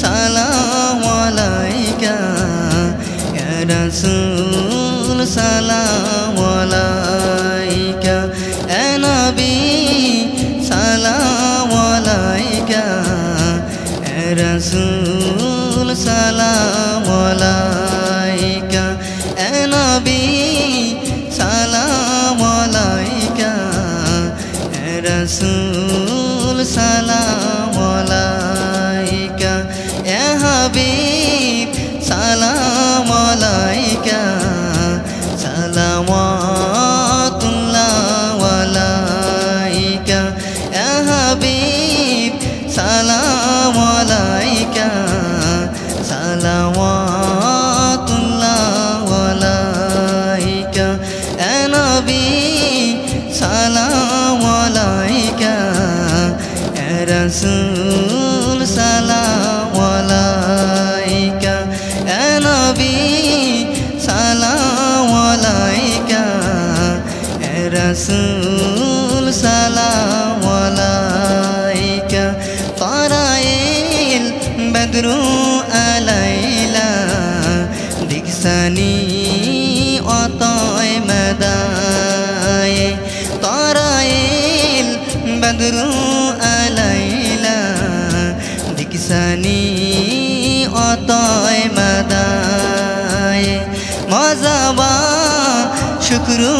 সালাম আলাইকা ইয়া রাসূল সালাম আলাইকা ইয়া নবী সালাম আলাইকা ইয়া রাসূল সালাম আলাইকা ইয়া নবী সালাম আলাইকা ইয়া রাসূল সালাম আলাইকা ইয়া হাবিব সালাম আলাইকা সালাওয়াতুল্লাহ আলাইকা ইয়া হাবিব সালাম আলাইকা সালাওয়াতুল্লাহ আলাইকা ইয়া নবী সালাম আলাইকা ইয়া রাসূল সালাম আলাইকা ইয়া নবী সালাম আলাইকা ইয়া রাসূল সালাম আলাইকা তারাইল বদরু আলাইলা দিকসানি অতয় মদায় তারাইল বদরু আলাইলা দিকসানি অতয় মদায় মজাবা শুক্রু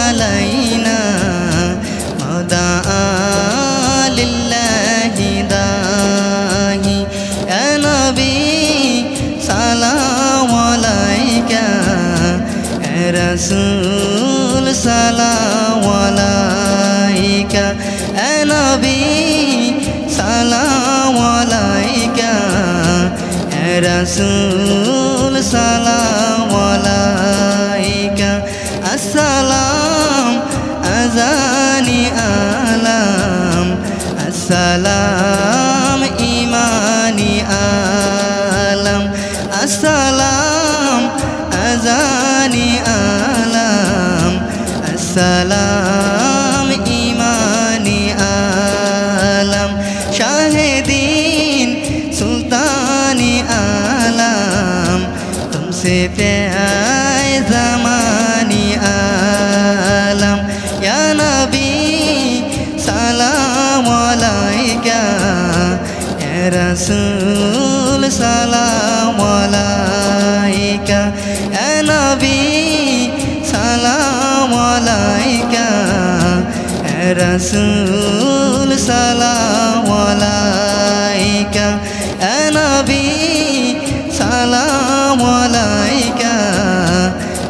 আলাইনা মদা লিল্লাহি দাহি ইয়া নবী সালাম আলাইকা ইয়া রাসূল সালাম আলাইকা ইয়া নবী সালাম আলাইকা ইয়া রাসূল সালাম আলাইকা আসসালাম আজানি আলাম আসসালাম ইমানি আলাম আসসালাম আজানি আলাম আসসালাম ইমানি আলাম শাহেদীন সুলতানি আলাম तुमसे प्यार ज़मानी आलम या नबी सलाम अलैका या रसूल सलाम अलैका या नबी सलाम अलैका या रसूल सलाम अलैका या नबी সালাম আলাইকা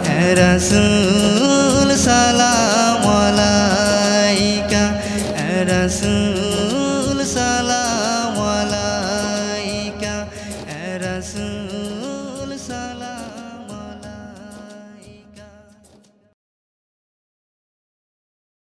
ইয়া রাসূল সালাম আলাইকা ইয়া রাসূল